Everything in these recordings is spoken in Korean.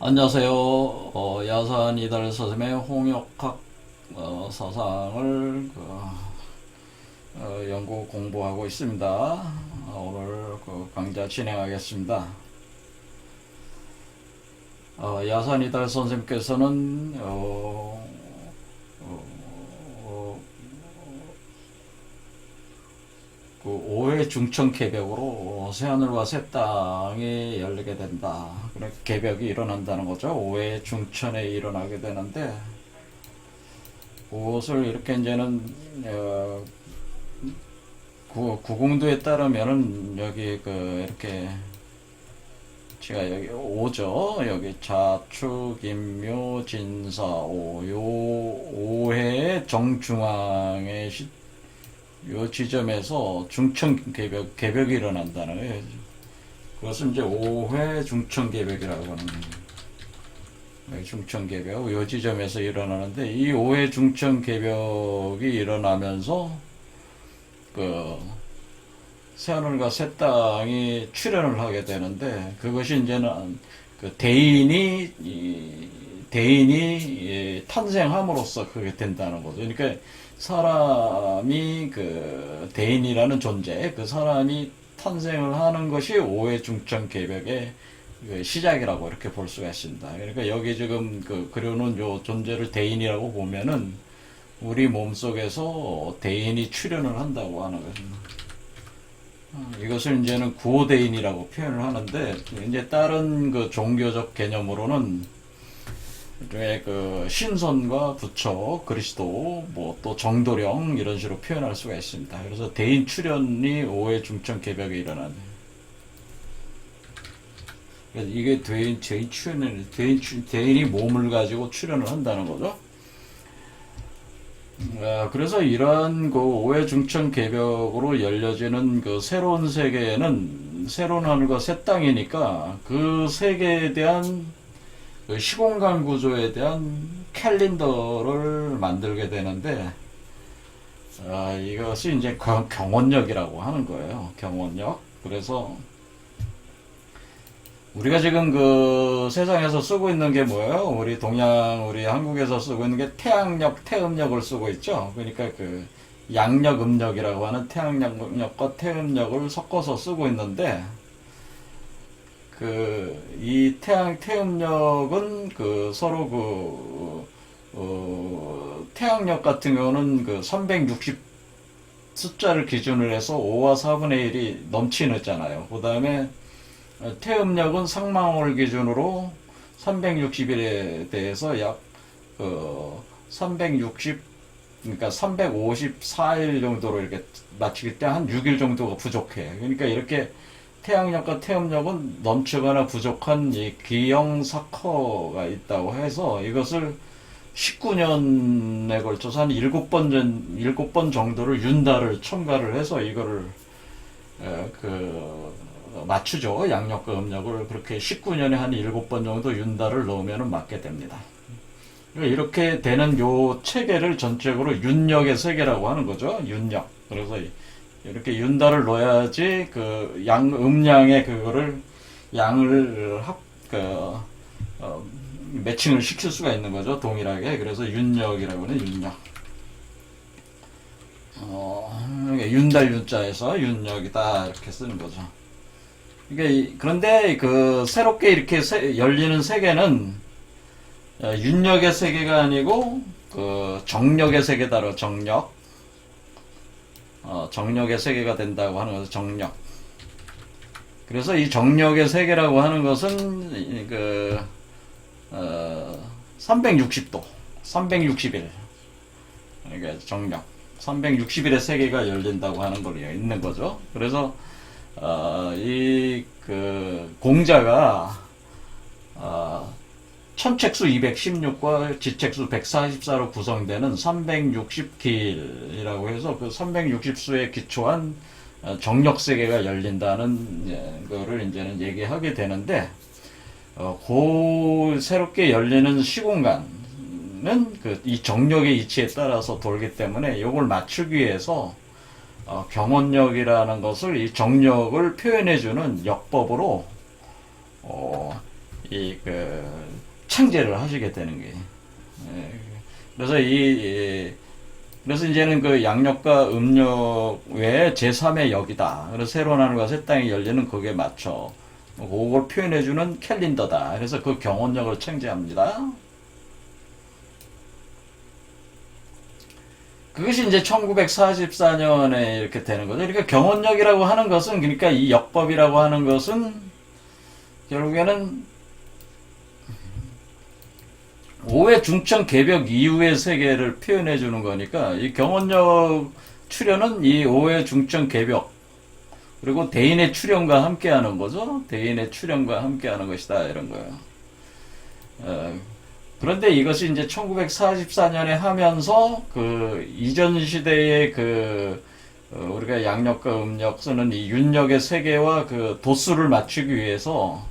안녕하세요. 야산 이달 서점의 홍역학 사상을 연구 공부하고 있습니다. 오늘 강좌 진행하겠습니다. 야산 이달 선생님께서는 그 5회 중천 개벽으로 새하늘과 새 땅이 열리게 된다. 그래 개벽이 일어난다는 거죠. 5회 중천에 일어나게 되는데 그것을 이렇게 이제는 구공도에 따르면은 여기 이렇게 제가 여기 오죠. 여기 자축, 임묘, 진사, 요 5회의 정중앙에 요 지점에서 중천 개벽이 일어난다는 거예요. 그것은 이제 5회 중천 개벽이라고 하는 거예요. 중천 개벽, 요 지점에서 일어나는데, 이 5회 중천 개벽이 일어나면서, 새하늘과 새 땅이 출현을 하게 되는데, 그것이 이제는 대인이 탄생함으로써 그게 된다는 거죠. 그러니까 사람이 대인이라는 존재, 그 사람이 탄생을 하는 것이 5회 중천 개벽의 시작이라고 이렇게 볼 수가 있습니다. 그러니까 여기 지금 그려놓은 요 존재를 대인이라고 보면은 우리 몸속에서 대인이 출현을 한다고 하는 것입니다. 이것을 이제는 구호대인이라고 표현을 하는데, 이제 다른 종교적 개념으로는 일종의 신선과 부처, 그리스도, 뭐 또 정도령 이런 식으로 표현할 수가 있습니다. 그래서 대인 출현이 5회 중천 개벽에 일어나는. 이게 대인이 몸을 가지고 출현을 한다는 거죠. 그래서 이러한 5회 중천 개벽으로 열려지는 새로운 세계에는 새로운 하늘과 새 땅이니까 그 세계에 대한 시공간 구조에 대한 캘린더를 만들게 되는데, 이것이 이제 경원력이라고 하는 거예요. 경원력. 그래서 우리가 지금 세상에서 쓰고 있는 게 뭐예요? 우리 한국에서 쓰고 있는 게 태양력, 태음력을 쓰고 있죠. 그러니까 양력, 음력이라고 하는 태양력과 태음력을 섞어서 쓰고 있는데, 이 태음력은 서로 태양력 같은 경우는 360 숫자를 기준으로 해서 5와 4분의 1이 넘치잖아요. 그 다음에 태음력은 상망월 기준으로 360일에 대해서 약 360, 그러니까 354일 정도로 이렇게 맞추기 때문에 한 6일 정도가 부족해. 그러니까 이렇게 태양력과 태음력은 넘치거나 부족한 이 기형사커가 있다고 해서 이것을 19년에 걸쳐서 한 7번 정도를 윤달을 첨가를 해서 이거를 맞추죠. 양력과 음력을 그렇게 19년에 한 7번 정도 윤달을 넣으면 맞게 됩니다. 이렇게 되는 요 체계를 전적으로 윤력의 세계라고 하는 거죠. 윤력. 그래서 이렇게 윤달을 넣어야지 음양의 양을 매칭을 시킬 수가 있는 거죠. 동일하게. 그래서 윤력이라고 하는 윤력. 윤달 윤자에서 윤력이다 이렇게 쓰는 거죠. 그런데 새롭게 이렇게 열리는 세계는 윤력의 세계가 아니고 정력의 세계다로 정력. 정력의 세계가 된다고 하는 것은 정력. 그래서 이 정력의 세계라고 하는 것은 360도, 360일. 그러니까 정력. 360일의 세계가 열린다고 하는 걸 있는 거죠. 그래서 공자가 천책수 216과 지책수 144로 구성되는 360기일이라고 해서 360수에 기초한 정력세계가 열린다는 거를 이제는 얘기하게 되는데, 새롭게 열리는 시공간은 이 정력의 이치에 따라서 돌기 때문에 이걸 맞추기 위해서 경원력이라는 것을 이 정력을 표현해주는 역법으로 창제를 하시게 되는 게. 그래서 그래서 이제는 그 양력과 음력 외에 제3의 역이다. 그래서 새로운 하늘과 새 땅이 열리는 거기에 맞춰. 그걸 표현해주는 캘린더다. 그래서 그 경원력을 창제합니다. 그것이 이제 1944년에 이렇게 되는 거죠. 그러니까 경원력이라고 하는 것은, 그러니까 이 역법이라고 하는 것은 결국에는 5회 중천 개벽 이후의 세계를 표현해 주는 거니까, 이 경원력 출현은 이 5회 중천 개벽, 그리고 대인의 출현과 함께 하는 거죠. 대인의 출현과 함께 하는 것이다. 이런 거예요. 그런데 이것이 이제 1944년에 하면서 그 이전 시대의 우리가 양력과 음력 쓰는 이 윤력의 세계와 그 도수를 맞추기 위해서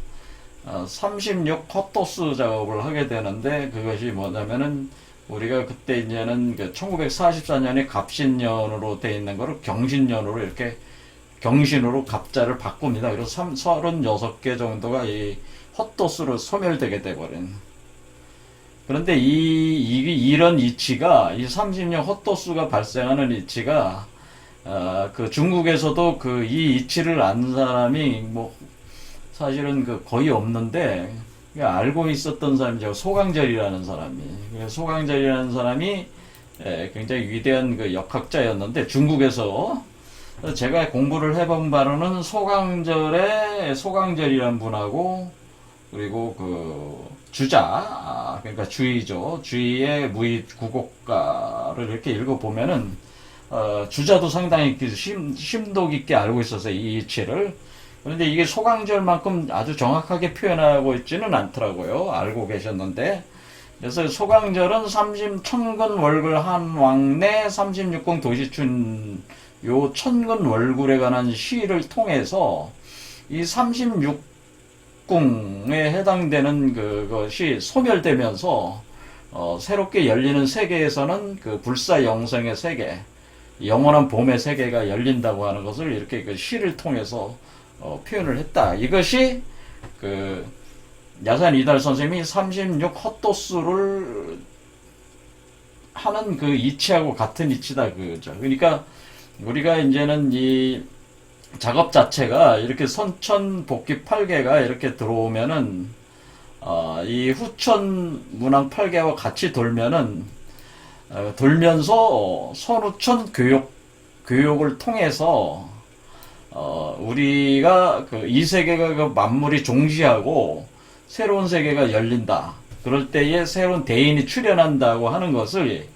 36 헛도수 작업을 하게 되는데, 그것이 뭐냐면은 우리가 그때 이제는 그 1944년에 갑신년으로 돼 있는 거를 경신년으로 이렇게 경신으로 갑자를 바꿉니다. 그래서 36개 정도가 이 헛도수로 소멸되게 돼버린. 그런데 이런 이치가, 이 36 헛도수가 발생하는 이치가, 그 중국에서도 이 이치를 아는 사람이 사실은 거의 없는데, 알고 있었던 사람이 소강절이라는 사람이, 소강절이라는 사람이 굉장히 위대한 그 역학자였는데, 중국에서 제가 공부를 해본 바로는 소강절이라는 분하고, 그리고 주자, 그러니까 주의죠. 주의의 무의 구곡가를 이렇게 읽어보면은, 주자도 상당히 심도 깊게 알고 있었어요, 이 이치를. 그런데 이게 소강절만큼 아주 정확하게 표현하고 있지는 않더라고요. 알고 계셨는데. 그래서 소강절은 천근 월굴 한왕내 36궁 도시춘, 요 천근 월굴에 관한 시를 통해서 이 36궁에 해당되는 그것이 소멸되면서 새롭게 열리는 세계에서는 그 불사 영생의 세계, 영원한 봄의 세계가 열린다고 하는 것을 이렇게 그 시를 통해서 표현을 했다. 이것이 야산 이달 선생님이 36 헛도수를 하는 그 이치하고 같은 이치다. 그죠. 그러니까 우리가 이제는 이 작업 자체가 이렇게 선천 복귀 8개가 이렇게 들어오면은, 이 후천 문항 8개와 같이 돌면서 선후천 교육을 통해서, 우리가 이 세계가 만물이 종시하고 새로운 세계가 열린다. 그럴 때에 새로운 대인이 출현한다고 하는 것을,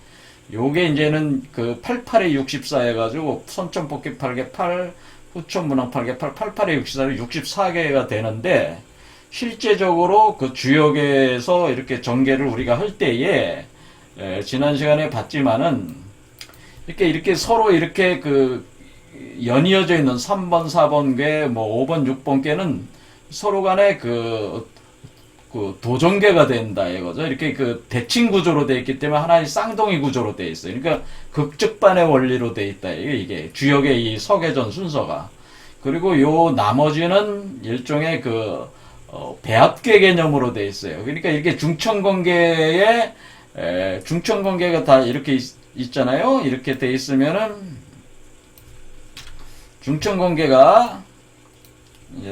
요게 이제는 88에 64 해가지고 선천 복귀 8개 8, 후천 문항 8개 8, 88에 64로 64개가 되는데, 실제적으로 그 주역에서 이렇게 전개를 우리가 할 때에, 지난 시간에 봤지만은, 이렇게 서로 이렇게 연이어져 있는 3번, 4번 궤, 5번, 6번 궤는 서로 간에 도전계가 된다 이거죠. 이렇게 대칭 구조로 되어 있기 때문에 하나의 쌍둥이 구조로 되어 있어요. 그러니까 극적반의 원리로 되어 있다. 이게 주역의 이 서계전 순서가. 그리고 요 나머지는 일종의 배합계 개념으로 되어 있어요. 그러니까 이렇게 중천관계가 다 이렇게 있잖아요. 이렇게 되어 있으면은 중천관계가,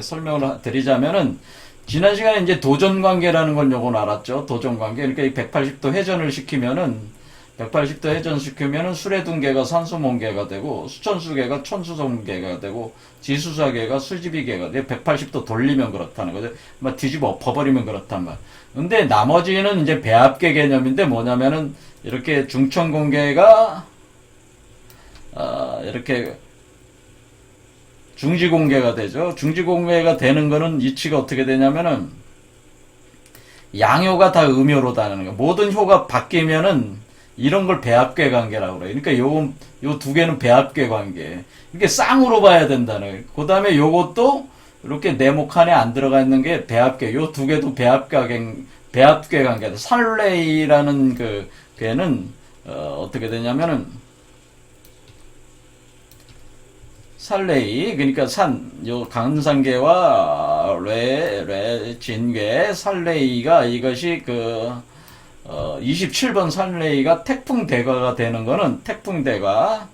설명을 드리자면은, 지난 시간에 이제 도전관계라는 걸 요건 알았죠. 도전관계. 그러니까 이 180도 회전을 시키면은, 180도 회전시키면은 수레둔계가 산수몽계가 되고, 수천수계가 천수성계가 되고, 지수사계가 수지비계가 되고, 180도 돌리면 그렇다는 거죠. 막 뒤집어 엎어버리면 그렇단 말. 근데 나머지는 이제 배합계 개념인데 뭐냐면은, 이렇게 중천공계가, 이렇게, 중지공계가 되죠. 중지공계가 되는 거는 이치가 어떻게 되냐면은, 양효가 다 음효로 다는 거예요. 모든 효가 바뀌면은 이런 걸 배합계 관계라고 그래요. 그러니까 요 두 개는 배합계 관계. 이렇게 쌍으로 봐야 된다는 거예요. 그 다음에 요것도 이렇게 네모칸에 안 들어가 있는 게 배합계. 요 두 개도 배합계 관계다. 살레이라는 괴는 어떻게 되냐면은 살레이, 그러니까 요 강산계와 진계, 살레이가 이것이 27번 살레이가 태풍대과가 되는 거는 태풍대과,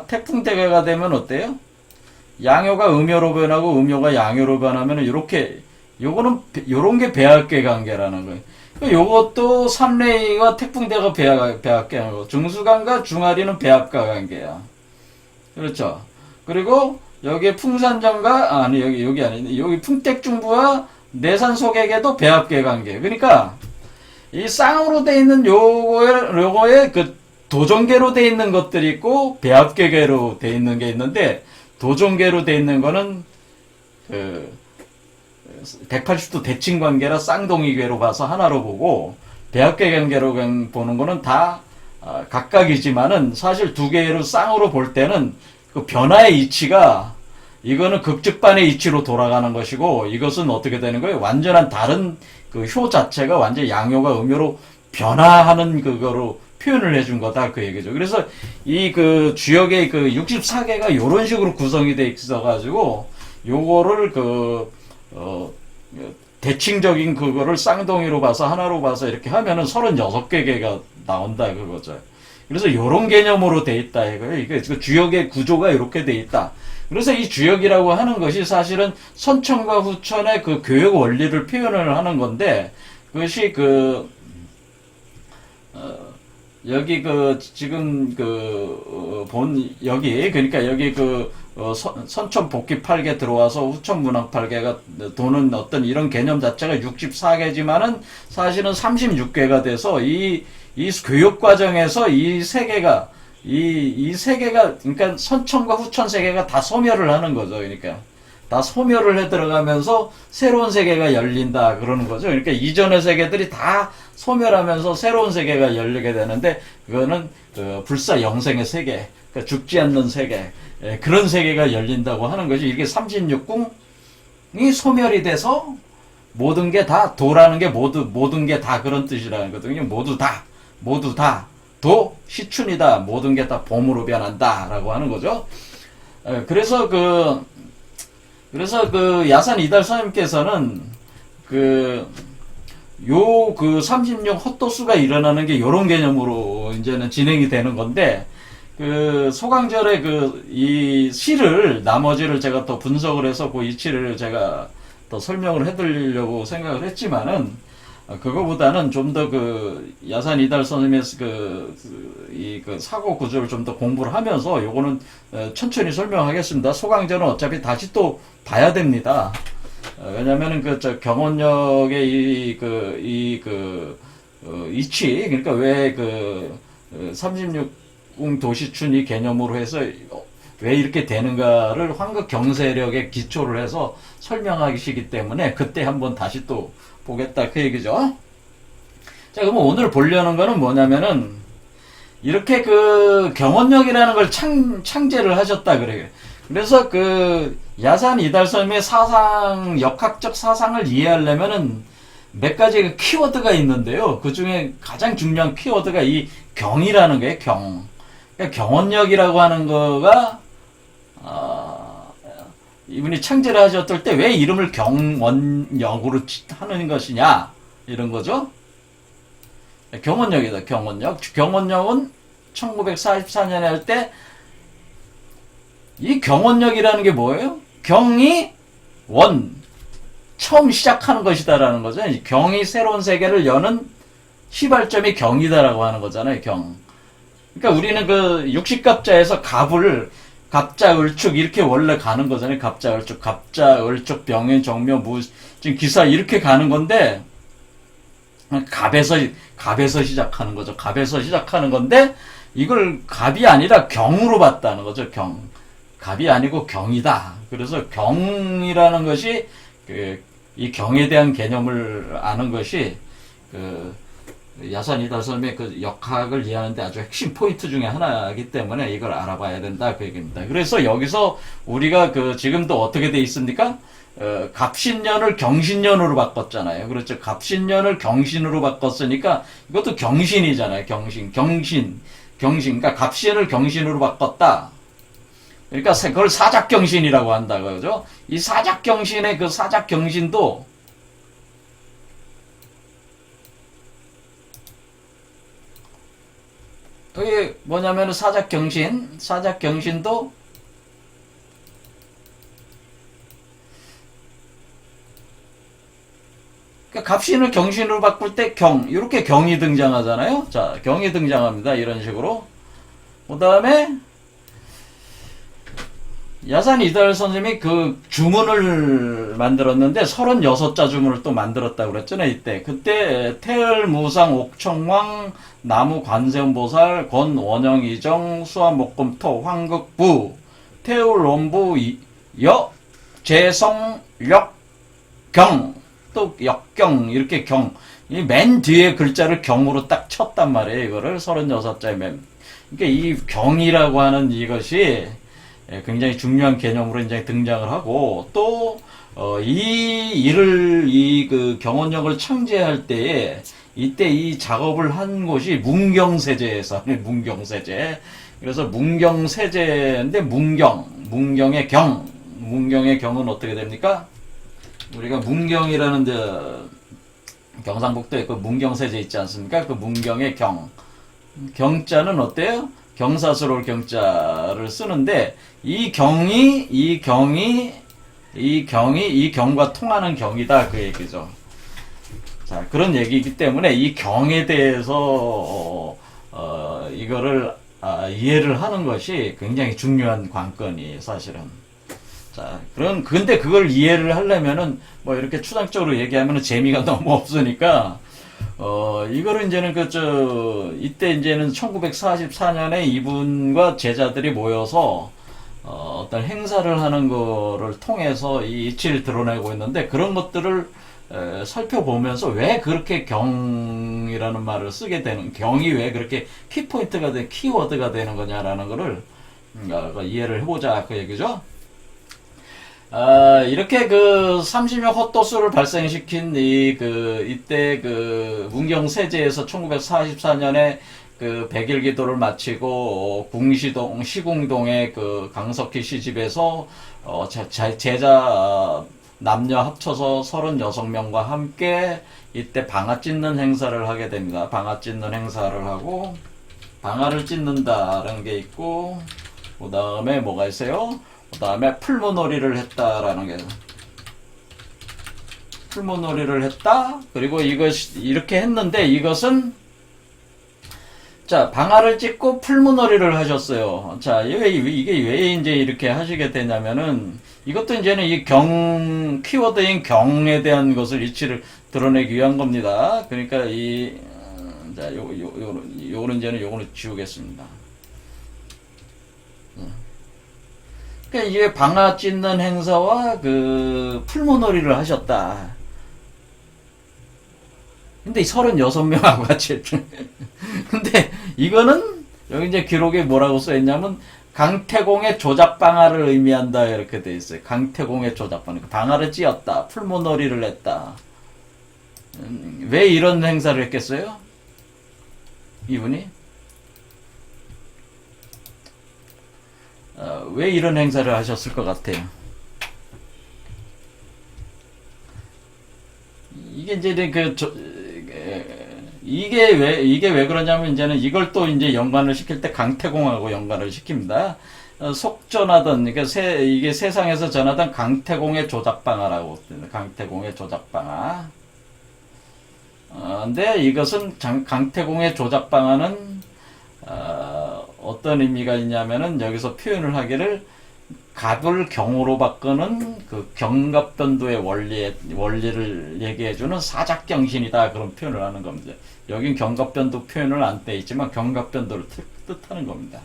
태풍대과가 되면 어때요? 양요가 음요로 변하고 음요가 양요로 변하면 요거는 요런 게 배합계 관계라는 거예요. 요것도 삼레이와 태풍대가 배합계하고 중수간과 중아리는 배합과 관계야. 그렇죠. 그리고 여기 풍산정과 여기 아닌데 여기 풍택중부와 내산소객에도 배합계 관계. 그러니까 이 쌍으로 돼 있는 요거에 도종계로 돼 있는 것들이 있고 배합계계로 돼 있는 게 있는데 도종계로 돼 있는 거는 180도 대칭 관계라 쌍둥이계로 봐서 하나로 보고 배합계 관계로 보는 거는 다 각각이지만은 사실 두 개로 쌍으로 볼 때는 그 변화의 이치가 이거는 극즉반의 이치로 돌아가는 것이고 이것은 어떻게 되는 거예요? 완전한 다른 그 효 자체가 완전 양효가 음효로 변화하는 그거로 표현을 해준 거다 그 얘기죠. 그래서 이 주역의 64개가 요런 식으로 구성이 돼 있어가지고 요거를 대칭적인 그거를 쌍둥이로 봐서 하나로 봐서 이렇게 하면은 36개가 나온다 그거죠. 그래서 요런 개념으로 돼 있다 이거예요. 이게 주역의 구조가 이렇게 돼 있다. 그래서 이 주역이라고 하는 것이 사실은 선천과 후천의 그 교역 원리를 표현을 하는 건데 그것이 여기 지금 여기 그러니까 여기 선천 복귀 8개 들어와서 후천 문학 8개가 도는 어떤 이런 개념 자체가 64개지만은 사실은 36개가 돼서 이 교육 과정에서 이 세 개가 그러니까 선천과 후천 세 개가 다 소멸을 하는 거죠. 그러니까 다 소멸을 해 들어가면서 새로운 세계가 열린다 그러는 거죠. 그러니까 이전의 세계들이 다 소멸하면서 새로운 세계가 열리게 되는데 그거는 불사 영생의 세계, 그러니까 죽지 않는 세계, 그런 세계가 열린다고 하는 것이 이게 36궁이 소멸이 돼서 모든 게 다 도라는 게 모든 게 다 그런 뜻이라는 거거든요. 모두 다 도 시춘이다. 모든 게 다 봄으로 변한다라고 하는 거죠. 그래서 야산 이달 스님께서는 36 헛도수가 일어나는 게 요런 개념으로 이제는 진행이 되는 건데, 소강절의 이 시를, 나머지를 제가 또 분석을 해서 그 이치를 제가 더 설명을 해드리려고 생각을 했지만은, 그거보다는 좀 더 야산 이달 스님의 사고 구조를 좀 더 공부를 하면서 요거는 천천히 설명하겠습니다. 소강전은 어차피 다시 또 봐야 됩니다. 왜냐면은 경원역의 이치, 그러니까 왜 36궁 도시춘 이 개념으로 해서 왜 이렇게 되는가를 황극 경세력에 기초를 해서 설명하시기 때문에 그때 한번 다시 또 보겠다 그 얘기죠. 자, 그럼 오늘 보려는 거는 뭐냐면은 이렇게 경원역이라는 걸 창제를 하셨다 그래요. 그래서 야산 이달섬의 사상, 역학적 사상을 이해하려면은 몇 가지 키워드가 있는데요. 그 중에 가장 중요한 키워드가 이 경이라는 거예요. 그러니까 경원역이라고 하는 거가 이분이 창제를 하셨을 때 왜 이름을 경원역으로 하는 것이냐 이런 거죠. 경원역이다. 경원역은 1944년에 할 때 이 경원역이라는 게 뭐예요? 경이 처음 시작하는 것이다라는 거죠. 경이 새로운 세계를 여는 시발점이 경이다라고 하는 거잖아요. 그러니까 우리는 육식갑자에서 갑자, 을축 이렇게 원래 가는 거잖아요. 갑자, 을축, 병인, 정묘, 지금 기사 이렇게 가는 건데 갑에서 시작하는 거죠. 갑에서 시작하는 건데 이걸 갑이 아니라 경으로 봤다는 거죠. 갑이 아니고 경이다. 그래서 경이라는 것이 이 경에 대한 개념을 아는 것이 야산 이달섬의 그 역학을 이해하는데 아주 핵심 포인트 중에 하나이기 때문에 이걸 알아봐야 된다 그 얘기입니다. 그래서 여기서 우리가 그 지금도 어떻게 돼 있습니까? 갑신년을 경신년으로 바꿨잖아요. 그렇죠. 갑신년을 경신으로 바꿨으니까 이것도 경신이잖아요. 경신. 그러니까 갑신을 경신으로 바꿨다. 그러니까 그걸 사작경신이라고 한다 그러죠. 이 사작경신의 그 사작경신도 그게 뭐냐면 사작경신도 그러니까 갑신을 경신으로 바꿀 때 이렇게 경이 등장하잖아요. 자, 경이 등장합니다. 이런 식으로. 그 다음에 야산 이달 선생님이 그 주문을 만들었는데 36자 주문을 또 만들었다고 그랬잖아요. 그때 태을무상 옥청왕 나무 관세음보살 권원영 이정 수화목금토 황극부 태울원부 재성 역경 또 역경 이렇게 이 맨 뒤에 글자를 경으로 딱 쳤단 말이에요. 이거를 36자의 맨. 그러니까 이 경이라고 하는 이것이 굉장히 중요한 개념으로 이제 등장을 하고 또 그 경원역을 창제할 때에 이때 이 작업을 한 곳이 문경세제에서 문경세제. 그래서 문경세제인데 문경의 경은 어떻게 됩니까? 우리가 문경이라는 경상북도에 그 문경세제 있지 않습니까? 그 문경의 경자는 어때요? 경사스러울 경자를 쓰는데 이 경과 통하는 경이다 그 얘기죠. 자, 그런 얘기이기 때문에 이 경에 대해서 이거를 이해를 하는 것이 굉장히 중요한 관건이 사실은. 자, 근데 그걸 이해를 하려면은 뭐 이렇게 추상적으로 얘기하면은 재미가 너무 없으니까 이거를 이제는 이때 이제는 1944년에 이분과 제자들이 모여서 어떤 행사를 하는 거를 통해서 이 이치를 드러내고 있는데 그런 것들을 살펴보면서 왜 그렇게 경이라는 말을 쓰게 경이 왜 그렇게 키워드가 되는 거냐라는 거를 이해를 해보자 그 얘기죠. 이렇게 30여 헛도수를 발생시킨 이때 문경세제에서 1944년에 100일 기도를 마치고 시궁동의 강석희 시집에서 제자 남녀 합쳐서 36명과 함께 이때 방아 찢는 행사를 하게 됩니다. 방아 찢는 행사를 하고 방아를 찢는다라는 게 있고 그 다음에 뭐가 있어요? 그 다음에 풀무놀이를 했다라는 게 풀무놀이를 했다. 그리고 이렇게 했는데 이것은 자 방아를 찢고 풀무놀이를 하셨어요. 자 이게 왜 이제 이렇게 하시게 되냐면은 이것도 이제는 이 키워드인 경에 대한 것을 이치를 드러내기 위한 겁니다. 그러니까 요거는 지우겠습니다. 그러니까 이게 방아 찢는 행사와 풀무놀이를 하셨다. 근데 36명하고 같이 했죠. 근데 이거는 여기 이제 기록에 뭐라고 써있냐면 강태공의 조작방아를 의미한다 이렇게 돼 있어요. 강태공의 조작방아. 방아를 찧었다. 풀무놀이를 했다. 왜 이런 행사를 했겠어요? 이분이? 왜 이런 행사를 하셨을 것 같아요? 이게 이제 이게 왜 그러냐면 이제는 이걸 또 이제 연관을 시킬 때 강태공하고 연관을 시킵니다. 속전하던 이게 세상에서 전하던 강태공의 조작방아라고 강태공의 조작방아. 근데 이것은 강태공의 조작방아는 어떤 의미가 있냐면은 여기서 표현을 하기를 갑을 경으로 바꾸는 경갑변도의 원리를 얘기해주는 사작경신이다 그런 표현을 하는 겁니다. 여긴 경갑변도 표현을 안 돼 있지만 경갑변도를 뜻하는 겁니다.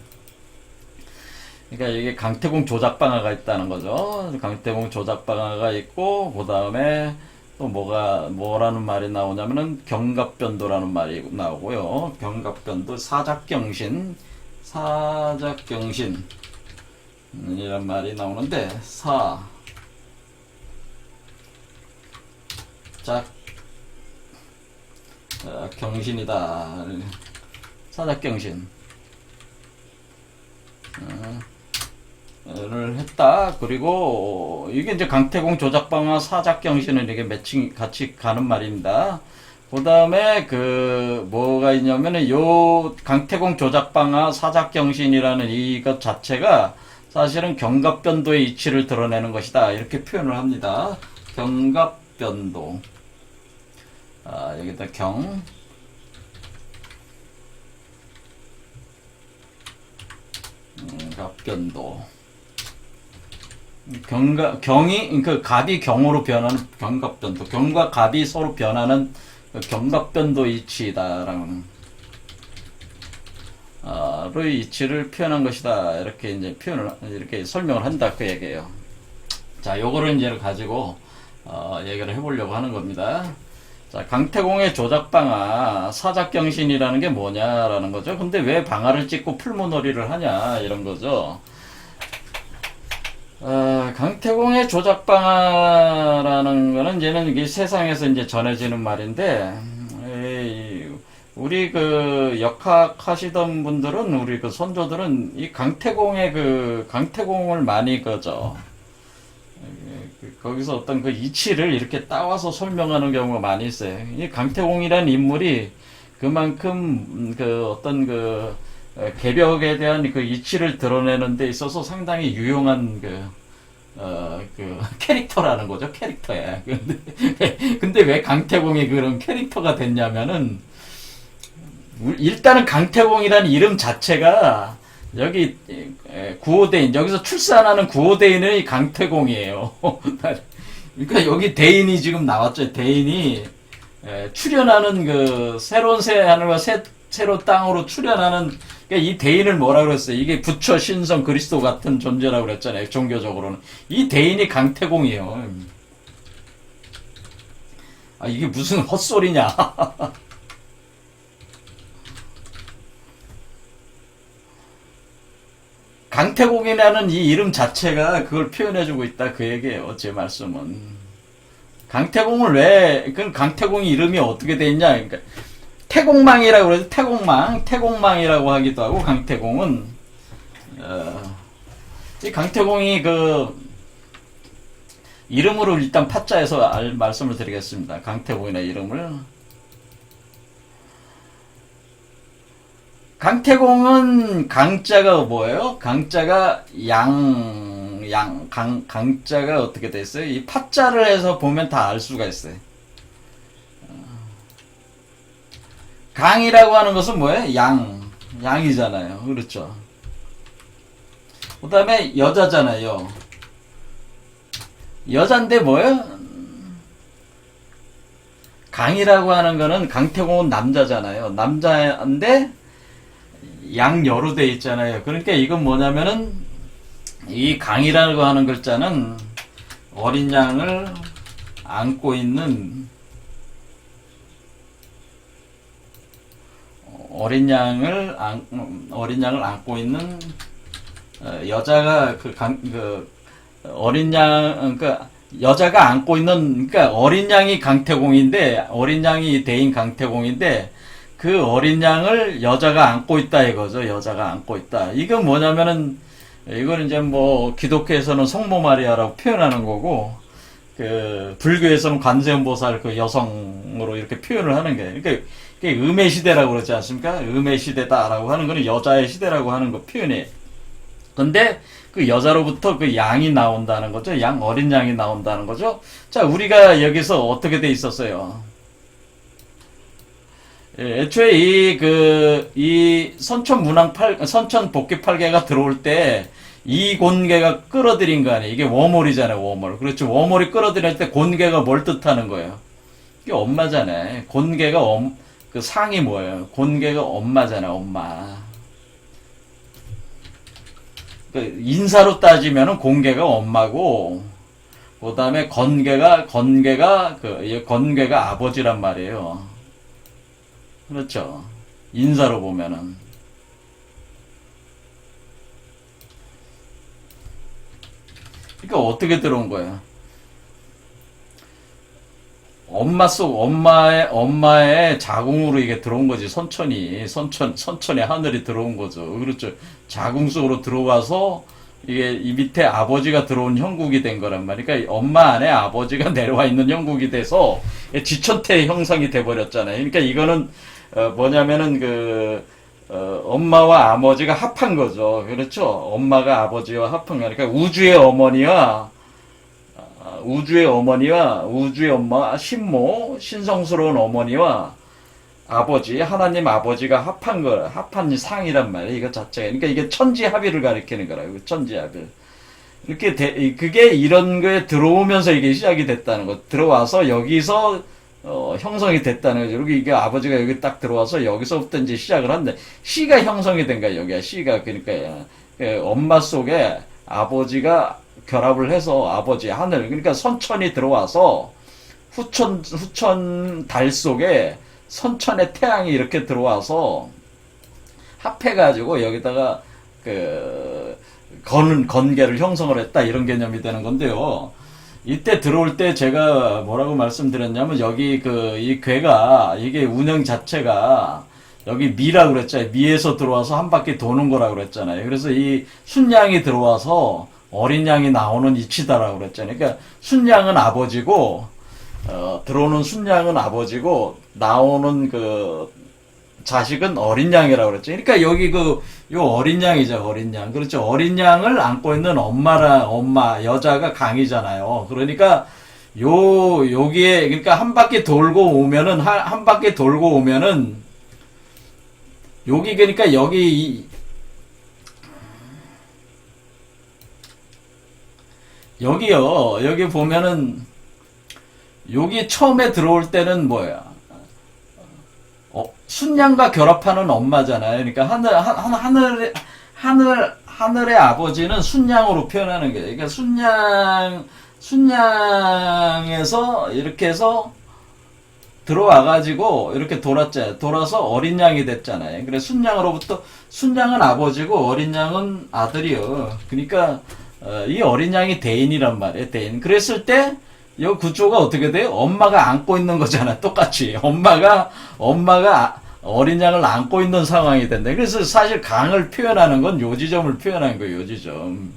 그러니까 이게 강태공 조작방아가 있다는 거죠. 강태공 조작방아가 있고 그 다음에 또 뭐라는 말이 나오냐면은 경갑변도라는 말이 나오고요. 경갑변도, 사작경신, 사작경신 이란 말이 나오는데, 경신이다. 사작경신 를 했다. 그리고 이게 이제 강태공 조작방화 사작경신은 이게 매칭 같이 가는 말입니다. 그 다음에 뭐가 있냐면은 요 강태공 조작방화 사작경신이라는 이것 자체가 사실은 경갑변도의 이치를 드러내는 것이다. 이렇게 표현을 합니다. 경갑변도. 여기다 경갑변도. 경이, 갑이 경으로 변하는 경갑변도. 경과 갑이 서로 변하는 경갑변도 이치다라는, 의 이치를 표현한 것이다. 이렇게 이제 이렇게 설명을 한다. 그 얘기예요. 자, 요거를 이제 가지고, 얘기를 해보려고 하는 겁니다. 자, 강태공의 조작방화, 사작경신이라는 게 뭐냐라는 거죠. 근데 왜 방화를 찍고 풀무놀이를 하냐, 이런 거죠. 강태공의 조작방화라는 거는 얘는 이게 세상에서 이제 전해지는 말인데, 우리 역학하시던 분들은, 우리 선조들은 이 강태공을 많이 거기서 어떤 이치를 이렇게 따와서 설명하는 경우가 많이 있어요. 이 강태공이라는 인물이 그만큼 개벽에 대한 이치를 드러내는 데 있어서 상당히 유용한 캐릭터라는 거죠. 캐릭터야. 근데 왜 강태공이 그런 캐릭터가 됐냐면은, 일단은 강태공이라는 이름 자체가 여기 구호대인, 여기서 출산하는 구호대인은 강태공이에요. 그러니까 여기 대인이 지금 나왔죠. 대인이 출현하는 새로운 새 하늘과 새로 땅으로 출현하는, 그러니까 이 대인을 뭐라 그랬어요? 이게 부처, 신성, 그리스도 같은 존재라고 그랬잖아요. 종교적으로는. 이 대인이 강태공이에요. 이게 무슨 헛소리냐. 강태공이라는 이 이름 자체가 그걸 표현해주고 있다. 그 얘기예요. 제 말씀은. 그럼 강태공이 이름이 어떻게 돼 있냐. 그러니까 태공망이라고 그래서 태공망이라고 하기도 하고, 강태공은, 이 강태공이 이름으로 일단 파자에서 말씀을 드리겠습니다. 강태공이나 이름을. 강태공은 강자가 뭐예요? 강자가 강자가 어떻게 됐어요? 이 파자를 해서 보면 다 알 수가 있어요. 강이라고 하는 것은 뭐예요? 양이잖아요. 그렇죠. 그 다음에 여자잖아요. 여잔데 뭐예요? 강이라고 하는 거는, 강태공은 남자잖아요. 남자인데 양여로 돼 있잖아요. 그러니까 이건 뭐냐면은, 이 강이라고 하는 글자는 어린 양을 안고 있는, 어린 양을 안고 있는 여자가 어린 양, 그러니까 여자가 안고 있는, 그러니까 어린 양이 강태공인데, 어린 양이 대인 강태공인데, 그 어린 양을 여자가 안고 있다 이거죠. 여자가 안고 있다. 이건 뭐냐면은, 이건 이제 기독교에서는 성모 마리아라고 표현하는 거고, 불교에서는 관세음보살 여성으로 이렇게 표현을 하는 게, 그러니까 음의 시대라고 그러지 않습니까? 음의 시대다라고 하는 거는 여자의 시대라고 하는 거 표현이에요. 근데 그 여자로부터 양이 나온다는 거죠. 어린 양이 나온다는 거죠. 자, 우리가 여기서 어떻게 돼 있었어요? 애초에 이 선천 복귀 8개가 들어올 때, 이 곤개가 끌어들인 거 아니에요. 이게 워몰이잖아요, 워몰. 그렇죠. 워몰이 끌어들일 때 곤개가 뭘 뜻하는 거예요? 이게 엄마잖아요. 곤개가 상이 뭐예요? 곤개가 엄마잖아요, 엄마. 인사로 따지면은 곤개가 엄마고, 그 다음에 건괴가 아버지란 말이에요. 그렇죠. 인사로 보면은. 그러니까 어떻게 들어온 거예요? 엄마의 자궁으로 이게 들어온 거지. 선천의 하늘이 들어온 거죠. 그렇죠. 자궁 속으로 들어와서 이게 이 밑에 아버지가 들어온 형국이 된 거란 말이야. 그러니까 엄마 안에 아버지가 내려와 있는 형국이 돼서 지천태 형성이 돼 버렸잖아요. 그러니까 이거는 뭐냐면은 엄마와 아버지가 합한 거죠. 그렇죠. 엄마가 아버지와 합한 거니까 우주의 어머니와 우주의 엄마, 신모, 신성스러운 어머니와 아버지, 하나님 아버지가 합한 상이란 말이에요. 이거 자체가. 그러니까 이게 천지합의를 가리키는 거라고, 천지합의. 그게 이런 거에 들어오면서 이게 시작이 됐다는 거. 들어와서 여기서, 형성이 됐다는 거죠. 그리고 이게 아버지가 여기 딱 들어와서 여기서부터 이제 시작을 한대. 씨가 형성이 된 거야, 여기야. 씨가. 그러니까, 엄마 속에 아버지가 결합을 해서 아버지 하늘, 그러니까 선천이 들어와서 후천 달 속에 선천의 태양이 이렇게 들어와서 합해가지고 여기다가 건계를 형성을 했다, 이런 개념이 되는 건데요. 이때 들어올 때 제가 뭐라고 말씀드렸냐면, 여기 이 괴가, 이게 운영 자체가 여기 미라고 그랬잖아요. 미에서 들어와서 한 바퀴 도는 거라고 그랬잖아요. 그래서 이 순양이 들어와서 어린 양이 나오는 이치다라고 그랬잖아요. 그러니까 순양은 아버지고, 들어오는 순양은 아버지고, 나오는 자식은 어린 양이라고 그랬죠. 그러니까 여기 요 어린 양이죠, 어린 양. 그렇죠. 어린 양을 안고 있는 엄마, 여자가 강이잖아요. 그러니까, 여기에, 그러니까 한 바퀴 돌고 오면은, 여기, 그러니까 여기요, 여기 보면은, 여기 처음에 들어올 때는 뭐야? 순양과 결합하는 엄마잖아요. 그러니까 하늘의 아버지는 순양으로 표현하는 거예요. 그러니까 순양에서 이렇게 해서 들어와가지고 이렇게 돌았잖아요. 돌아서 어린 양이 됐잖아요. 그래서 순양은 아버지고 어린 양은 아들이요. 그러니까 이 어린 양이 대인이란 말이에요. 대인. 그랬을 때 이 구조가 어떻게 돼요? 엄마가 안고 있는 거잖아. 똑같이. 엄마가 어린 양을 안고 있는 상황이 된다. 그래서 사실 강을 표현하는 건 요 지점을 표현한 거예요. 요 지점.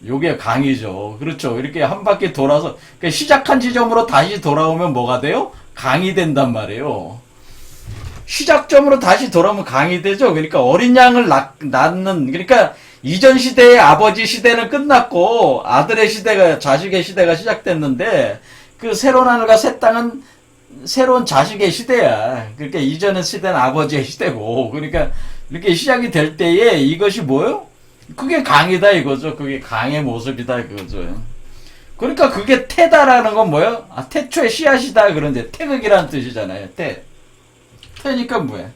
요게 강이죠. 그렇죠. 이렇게 한 바퀴 돌아서, 그러니까 시작한 지점으로 다시 돌아오면 뭐가 돼요? 강이 된단 말이에요. 시작점으로 다시 돌아오면 강이 되죠. 그러니까 어린 양을 낳는, 그러니까 이전 시대의 아버지 시대는 끝났고 자식의 시대가 시작됐는데, 새로운 하늘과 새 땅은 새로운 자식의 시대야. 그러니까 이전의 시대는 아버지의 시대고, 그러니까 이렇게 시작이 될 때에 이것이 뭐예요? 그게 강이다 이거죠. 그게 강의 모습이다 이거죠. 그러니까 그게 태다라는 건 뭐예요? 태초의 씨앗이다 그런데 태극이라는 뜻이잖아요. 태니까 뭐야?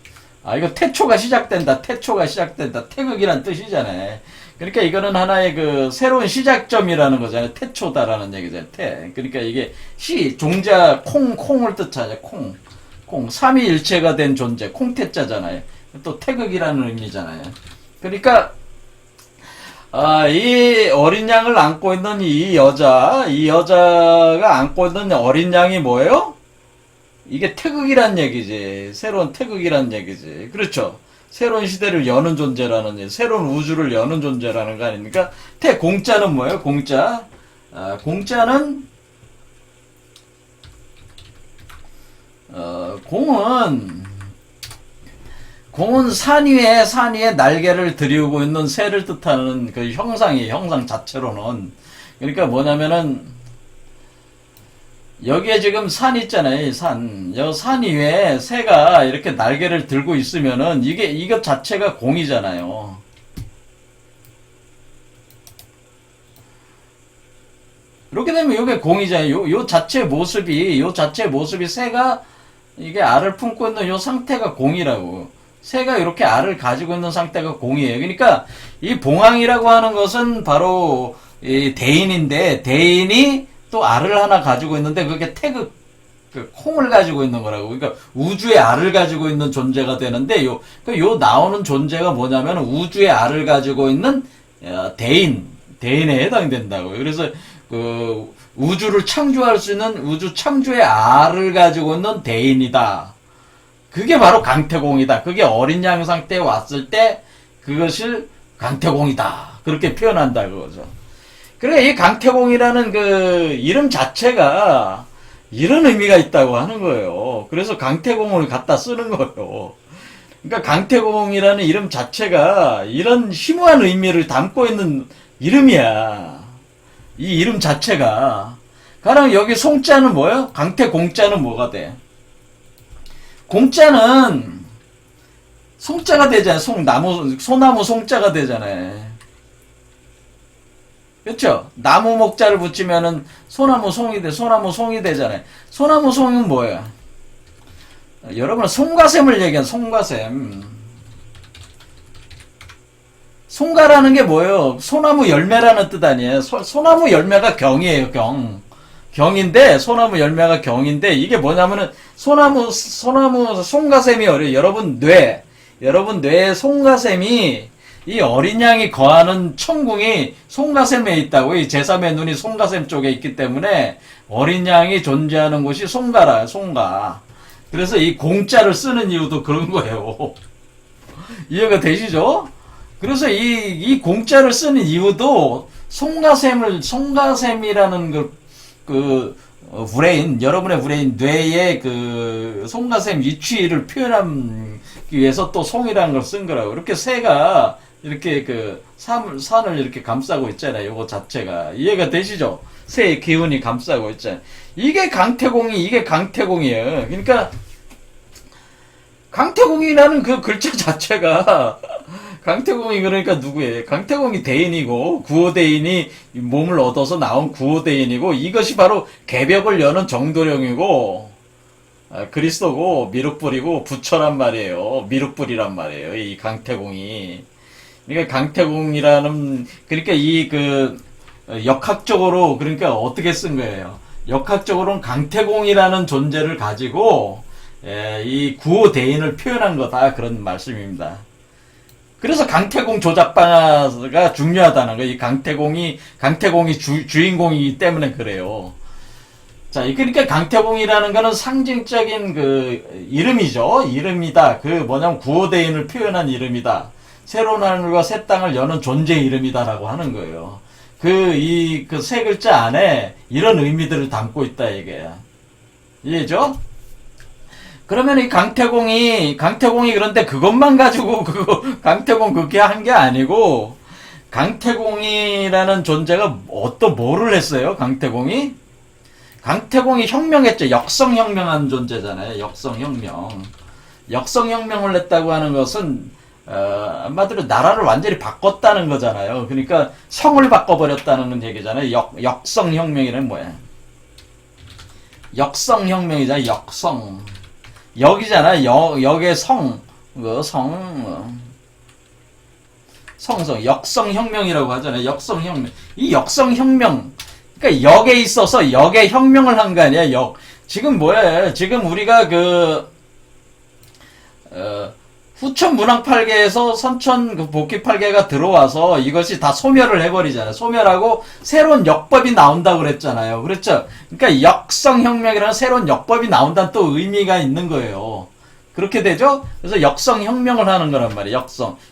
이거 태초가 시작된다. 태극이란 뜻이잖아요. 그러니까 이거는 하나의 새로운 시작점이라는 거잖아요. 태초다라는 얘기잖아요. 그러니까 이게 종자, 콩을 뜻하죠. 삼위일체가 된 존재, 콩태자잖아요. 또 태극이라는 의미잖아요. 그러니까, 이 어린 양을 안고 있는 이 여자가 안고 있는 어린 양이 뭐예요? 이게 태극이란 얘기지. 새로운 태극이란 얘기지. 그렇죠. 새로운 시대를 여는 존재라는 얘기, 새로운 우주를 여는 존재라는 거 아닙니까? 공자는 뭐예요? 공자는 공은 산 위에 날개를 들이우고 있는 새를 뜻하는 그 형상 자체로는. 그러니까 뭐냐면은, 여기에 지금 산 있잖아요, 산. 산 위에 새가 이렇게 날개를 들고 있으면은, 이것 자체가 공이잖아요. 이렇게 되면 이게 공이잖아요. 요 자체 모습이 새가 이게 알을 품고 있는 요 상태가 공이라고. 새가 이렇게 알을 가지고 있는 상태가 공이에요. 그러니까 이 봉황이라고 하는 것은 바로 이 대인인데, 대인이 또 알을 하나 가지고 있는데 그게 태극 그 콩을 가지고 있는 거라고. 그러니까 우주의 알을 가지고 있는 존재가 되는데 요 나오는 존재가 뭐냐면 우주의 알을 가지고 있는 대인에 해당된다고. 그래서 그 우주를 창조할 수 있는 우주 창조의 알을 가지고 있는 대인이다. 그게 바로 강태공이다. 그게 어린 양 상태에 왔을 때 그것을 강태공이다. 그렇게 표현한다 그거죠. 그래 이 강태공이라는 그 이름 자체가 이런 의미가 있다고 하는 거예요. 그래서 강태공을 갖다 쓰는 거예요. 그러니까 강태공이라는 이름 자체가 이런 심오한 의미를 담고 있는 이름이야. 이 이름 자체가. 가령 여기 송자는 뭐예요? 강태공자는 뭐가 돼? 공자는 송자가 되잖아요. 소나무 송자가 되잖아요. 그렇죠? 나무 목자를 붙이면은 소나무 송이 되잖아요. 소나무 송은 뭐예요? 여러분은 송가샘을 얘기한 송가샘. 송가라는 게 뭐예요? 소나무 열매라는 뜻 아니에요? 소나무 열매가 경이에요, 경. 경인데, 소나무 열매가 경인데, 이게 뭐냐면은, 소나무 송가샘이 어려요. 여러분 뇌에 송가샘이, 이 어린 양이 거하는 천궁이 송가샘에 있다고. 이 제3의 눈이 송가샘 쪽에 있기 때문에, 어린 양이 존재하는 곳이 송가. 그래서 이 공자를 쓰는 이유도 그런 거예요. 이해가 되시죠? 그래서 이 공자를 쓰는 이유도 송가샘이라는 브레인, 여러분의 브레인, 뇌의 그 송가샘 위치를 표현하기 위해서 또 송이라는 걸 쓴 거라고. 이렇게 새가 이렇게 그 산을 이렇게 감싸고 있잖아요. 요거 자체가. 이해가 되시죠? 새의 기운이 감싸고 있잖아요. 이게 강태공이에요. 그러니까 강태공이라는 그 글자 자체가 강태공이 그러니까 누구예요? 강태공이 대인이고 구호대인이 몸을 얻어서 나온 구호대인이고 이것이 바로 개벽을 여는 정도령이고 그리스도고 미륵불이고 부처란 말이에요. 미륵불이란 말이에요. 이 강태공이. 그러니까 강태공이라는 그러니까 이 그 역학적으로 그러니까 어떻게 쓴 거예요? 역학적으로는 강태공이라는 존재를 가지고 이 구호대인을 표현한 거다 그런 말씀입니다. 그래서 강태공 조작방아가 중요하다는 거예요. 이 강태공이 주인공이기 때문에 그래요. 자, 그러니까 강태공이라는 거는 상징적인 그 이름이죠. 이름이다. 그 뭐냐면 구호대인을 표현한 이름이다. 새로운 하늘과 새 땅을 여는 존재의 이름이다라고 하는 거예요. 그 세 글자 안에 이런 의미들을 담고 있다 이게야. 이해죠? 그러면 이 강태공이 그런데 그것만 가지고 강태공 그렇게 한 게 아니고 강태공이라는 존재가 뭐를 했어요? 강태공이 혁명했죠. 역성혁명한 존재잖아요. 역성혁명을 했다고 하는 것은 한마디로 나라를 완전히 바꿨다는 거잖아요. 그러니까 성을 바꿔버렸다는 얘기잖아요. 역성혁명이란 뭐야? 역성혁명이잖아요. 역이잖아. 역의 역성혁명이라고 하잖아요. 역성혁명. 이 역성혁명. 그러니까 역에 있어서 역의 혁명을 한 거 아니야. 지금 뭐야? 지금 우리가 후천 문학팔계에서 선천 복귀팔계가 들어와서 이것이 다 소멸을 해버리잖아요. 소멸하고 새로운 역법이 나온다고 그랬잖아요. 그렇죠? 그러니까 역성혁명이라는 새로운 역법이 나온다는 또 의미가 있는 거예요. 그렇게 되죠? 그래서 역성혁명을 하는 거란 말이에요.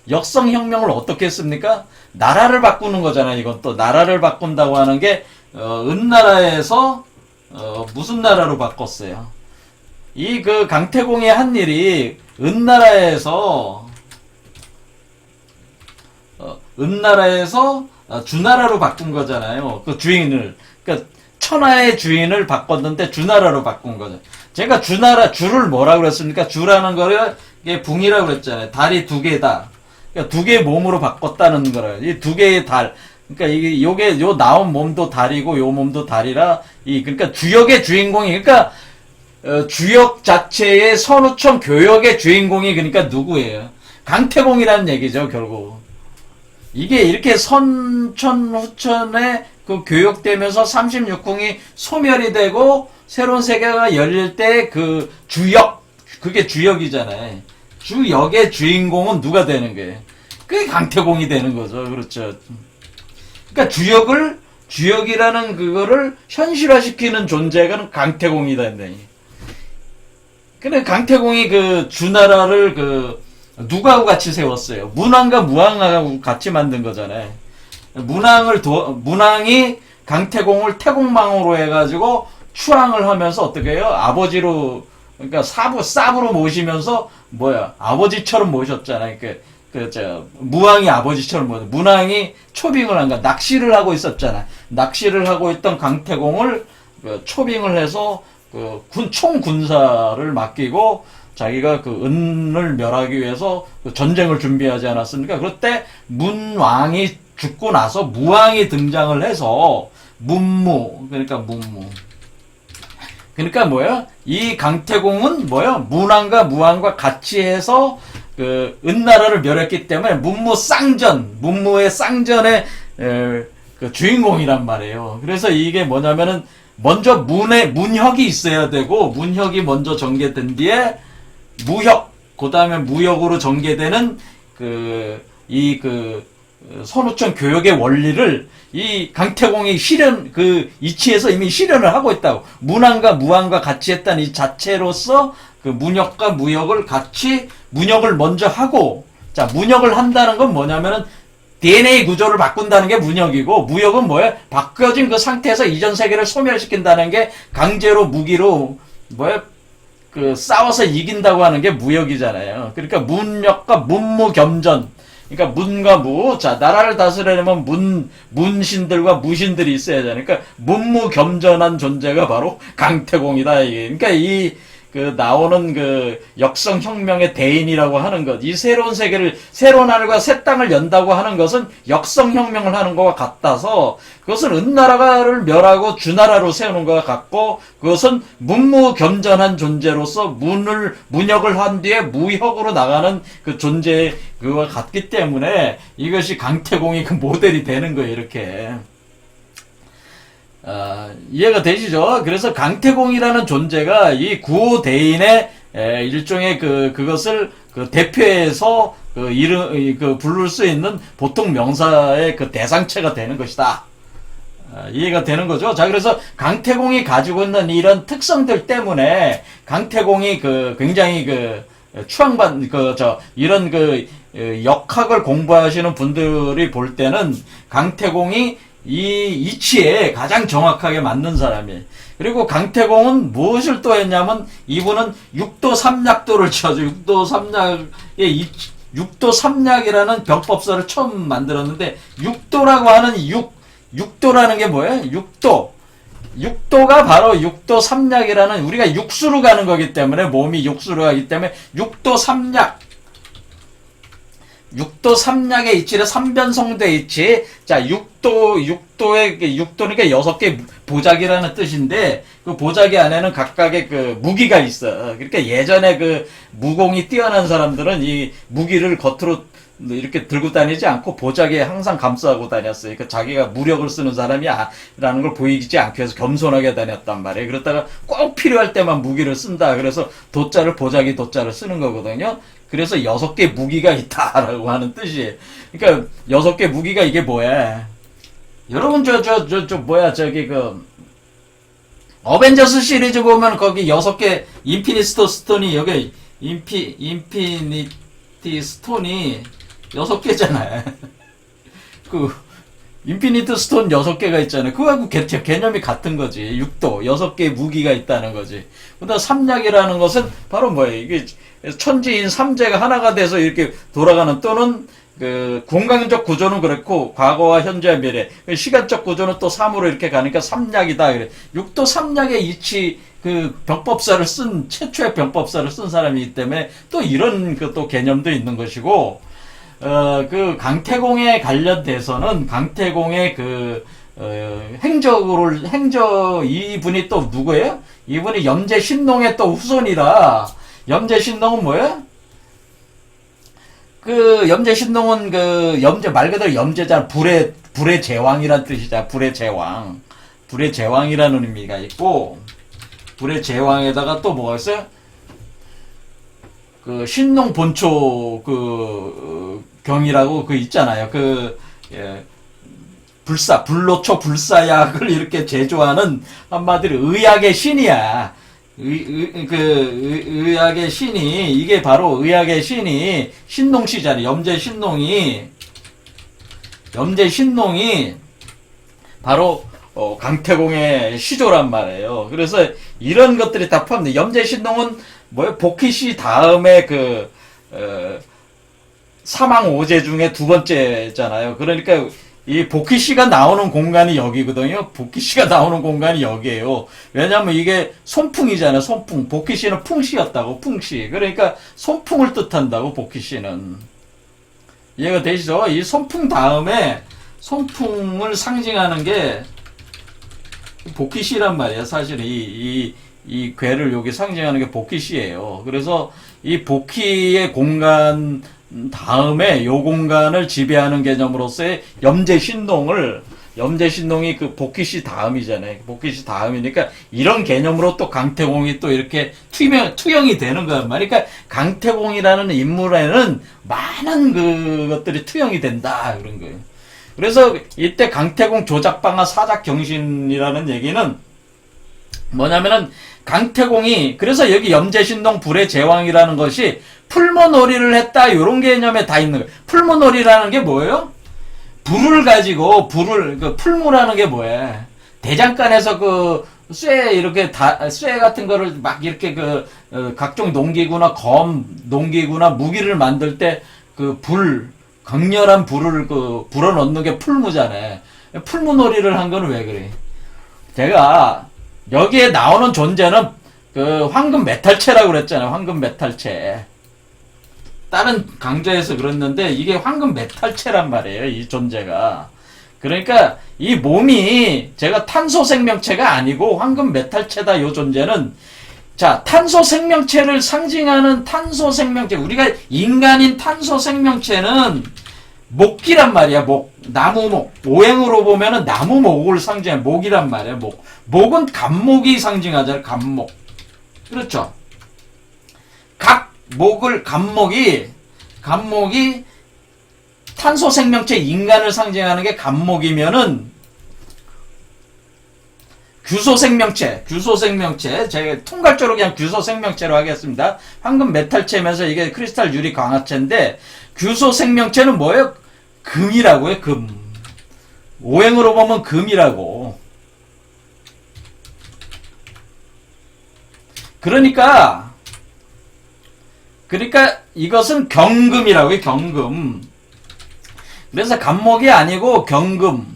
역성혁명을 어떻게 했습니까? 나라를 바꾸는 거잖아요. 이건 또 나라를 바꾼다고 하는 게 은나라에서 무슨 나라로 바꿨어요? 이 강태공이 한 일이 은나라에서 주나라로 바꾼 거잖아요. 그 주인을. 그러니까 천하의 주인을 바꿨는데 주나라로 바꾼 거죠. 제가 주를 뭐라고 그랬습니까? 주라는 거를 붕이라고 그랬잖아요. 달이 두 개다. 그러니까 두 개의 몸으로 바꿨다는 거라. 이 두 개의 달. 그러니까 요 나온 몸도 달이고 요 몸도 달이라 그러니까 주역의 주인공이 그러니까 주역 자체의 선후천 교역의 주인공이 그러니까 누구예요? 강태공이라는 얘기죠, 결국. 이게 이렇게 선천 후천의 그 교육되면서 36궁이 소멸이 되고 새로운 세계가 열릴 때 그 주역, 그게 주역이잖아요. 주역의 주인공은 누가 되는 거예요? 그게 강태공이 되는 거죠. 그렇죠. 그러니까 주역이라는 그거를 현실화시키는 존재가 강태공이다. 근데 강태공이 그 주나라를 누구하고 같이 세웠어요? 문왕과 무왕하고 같이 만든 거잖아요. 문왕이 강태공을 태공망으로 해가지고 추앙을 하면서 어떻게 해요? 아버지로, 그러니까 사부로 모시면서, 아버지처럼 모셨잖아요. 무왕이 아버지처럼 모셨, 문왕이 초빙을 한 거야. 낚시를 하고 있었잖아. 낚시를 하고 있던 강태공을 초빙을 해서 총군사를 맡기고 자기가 은을 멸하기 위해서 전쟁을 준비하지 않았습니까? 그때 문왕이 죽고 나서 무왕이 등장을 해서 그러니까 이 강태공은 문왕과 무왕과 같이 해서 은나라를 멸했기 때문에 문무의 쌍전의 주인공이란 말이에요. 그래서 이게 뭐냐면은 먼저 문혁이 있어야 되고, 문혁이 먼저 전개된 뒤에 무혁, 그 다음에 무역으로 전개되는 선우천 교역의 원리를 이 강태공이 이치에서 이미 실현을 하고 있다고. 문왕과 무왕과 같이 했다는 이 자체로서 문혁과 무역을 같이, 문혁을 먼저 하고, 자, 문혁을 한다는 건 뭐냐면은 DNA 구조를 바꾼다는 게 문혁이고, 무역은 바뀌어진 그 상태에서 이전 세계를 소멸시킨다는 게 강제로 무기로 싸워서 이긴다고 하는 게 무역이잖아요. 그러니까 문혁과 문무겸전. 그러니까 문과 무, 자, 나라를 다스리려면 문신들과 무신들이 있어야 되니까, 그러니까 문무겸전한 존재가 바로 강태공이다. 그러니까 나오는 역성혁명의 대인이라고 하는 것, 이 새로운 세계를, 새로운 하늘과 새 땅을 연다고 하는 것은 역성혁명을 하는 것과 같아서, 그것은 은나라를 멸하고 주나라로 세우는 것과 같고, 그것은 문무겸전한 존재로서 문혁을 한 뒤에 무혁으로 나가는 그 존재의 그와 같기 때문에, 이것이 강태공이 그 모델이 되는 거예요, 이렇게. 이해가 되시죠? 그래서 강태공이라는 존재가 이 구호대인의 일종의 그것을 대표해서 부를 수 있는 보통 명사의 대상체가 되는 것이다. 이해가 되는 거죠? 자, 그래서 강태공이 가지고 있는 이런 특성들 때문에 강태공이 굉장히 이런 역학을 공부하시는 분들이 볼 때는 강태공이 이 이치에 가장 정확하게 맞는 사람이에요. 그리고 강태공은 무엇을 또 했냐면, 이분은 육도삼약도를 쳐줘. 육도삼약이라는 병법서를 처음 만들었는데, 육도라고 하는 육도라는 게 뭐예요? 육도가 바로 육도삼약이라는, 우리가 육수로 가는 거기 때문에, 몸이 육수로 가기 때문에 육도삼약의 이치를 삼변성대 이치. 자, 육도니까 6개 보자기라는 뜻인데, 그 보자기 안에는 각각의 무기가 있어. 그러니까 예전에 무공이 뛰어난 사람들은 이 무기를 겉으로 이렇게 들고 다니지 않고 보자기에 항상 감싸고 다녔어요. 그러니까 자기가 무력을 쓰는 사람이야 라는 걸 보이지 않기 위해서 겸손하게 다녔단 말이에요. 그러다가 꼭 필요할 때만 무기를 쓴다. 그래서 보자기 도자를 쓰는 거거든요. 그래서 6개 무기가 있다라고 하는 뜻이에요. 그러니까 6개 무기가 이게 뭐야? 여러분 어벤져스 시리즈 보면 거기 6개 인피니티 스톤이 여기 인피니티 스톤이 6개잖아요. 인피니트 스톤 6개가 있잖아요. 그거하고 개념이 같은 거지. 6개의 무기가 있다는 거지. 그 다음 삼약이라는 것은 바로 뭐예요? 이게 천지인 삼재가 하나가 돼서 이렇게 돌아가는, 또는 공간적 구조는 그렇고, 과거와 현재와 미래. 시간적 구조는 또 3으로 이렇게 가니까 삼약이다. 그래. 육도 삼약의 이치, 최초의 병법사를 쓴 사람이기 때문에 또 이런 또 개념도 있는 것이고, 강태공에 관련돼서는 강태공의 이분이 또 누구예요? 이분이 염제신농의 또 후손이라. 염제신농은 뭐예요? 염제신농은 말 그대로 염제잖아. 불의 제왕이란 뜻이자 불의 제왕. 불의 제왕이라는 의미가 있고, 불의 제왕에다가 또 뭐가 있어요? 그 신농 본초 그 경이라고 그 있잖아요. 그 예, 불로초 불사약을 이렇게 제조하는 한마디로 의학의 신이야. 의학의 신이, 이게 바로 의학의 신이 신농시잖아요. 염제 신농이 바로 강태공의 시조란 말이에요. 그래서 이런 것들이 다 포함돼. 염제 신농은 뭐예요? 복희시 다음에 사망 오제 중에 두 번째잖아요. 그러니까 이 복희씨가 나오는 공간이 여기거든요. 복희씨가 나오는 공간이 여기에요. 왜냐면 이게 손풍이잖아요. 손풍. 복희씨는 풍씨였다고. 풍씨. 그러니까 손풍을 뜻한다고. 복희씨는. 이해가 되시죠? 이 손풍 다음에 손풍을 상징하는 게 복희씨란 말이에요. 사실 이 괴를 여기 상징하는 게 복희씨예요. 그래서 이 복희의 공간 다음에 요 공간을 지배하는 개념으로서의 염제신농이 그 복희씨 다음이잖아요. 복희씨 다음이니까 이런 개념으로 또 강태공이 또 이렇게 투영이 되는 거란 말이에요. 그러니까 강태공이라는 인물에는 많은 그것들이 투영이 된다. 그런 거예요. 그래서 이때 강태공 조작방아 사작경신이라는 얘기는 뭐냐면은 강태공이, 그래서 여기 염제신농 불의 제왕이라는 것이 풀모놀이를 했다, 요런 개념에 다 있는 거예요. 풀모놀이라는 게 뭐예요? 불을 가지고, 풀무라는 게 뭐예요? 대장간에서 쇠 같은 거를 막 이렇게 각종 농기구나 무기를 만들 때 강렬한 불을 불어넣는 게 풀무잖아요. 풀무놀이를 한 거는 왜 그래? 제가, 여기에 나오는 존재는 황금 메탈체라고 그랬잖아요. 황금 메탈체. 다른 강좌에서 그랬는데 이게 황금 메탈체란 말이에요. 이 존재가. 그러니까 이 몸이 제가 탄소 생명체가 아니고 황금 메탈체다. 요 존재는, 자, 탄소 생명체를 상징하는 탄소 생명체, 우리가 인간인 탄소 생명체는 목기란 말이야. 나무목. 오행으로 보면은 나무목을 상징하는 목이란 말이야. 목은 간목이 상징하잖아요. 간목. 그렇죠. 간목이 탄소 생명체 인간을 상징하는 게 간목이면은 규소 생명체, 제가 통괄적으로 그냥 규소 생명체로 하겠습니다. 황금 메탈체면서 이게 크리스탈 유리 광화체인데, 규소 생명체는 뭐예요? 금이라고요, 금. 오행으로 보면 금이라고. 그러니까 이것은 경금이라고요, 경금. 그래서 간목이 아니고 경금.